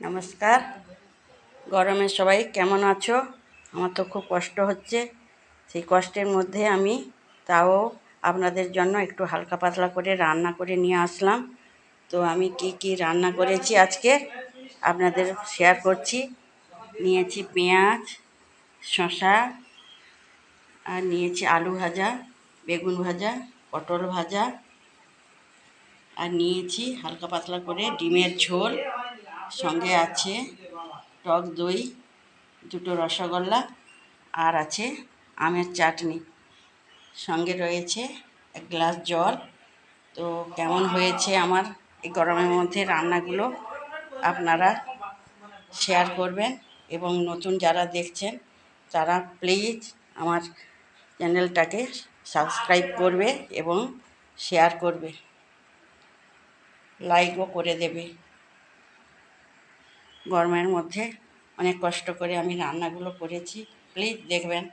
নমস্কার। গরমে সবাই কেমন আছো? আমার তো খুব কষ্ট হচ্ছে। সেই কষ্টের মধ্যে আমি তাও আপনাদের জন্য একটু হালকা পাতলা করে রান্না করে নিয়ে আসলাম। তো আমি কি রান্না করেছি আজকে আপনাদের শেয়ার করছি। নিয়েছি পেঁয়াজ, শসা, আর নিয়েছি আলু ভাজা, বেগুন ভাজা, পটল ভাজা, আর নিয়েছি হালকা পাতলা করে ডিমের ঝোল, সঙ্গে আছে টক দই, দুটো রসগোল্লা, আর আছে আমের চাটনি, সঙ্গে রয়েছে এক গ্লাস জল। তো কেমন হয়েছে আমার এই গরমের মধ্যে রান্নাগুলো আপনারা শেয়ার করবেন, এবং নতুন যারা দেখছেন তারা প্লিজ আমার চ্যানেলটাকে সাবস্ক্রাইব করবে এবং শেয়ার করবে, লাইকও করে দেবে। গরমের মধ্যে অনেক কষ্ট করে আমি রান্নাগুলো করেছি, প্লিজ দেখবেন।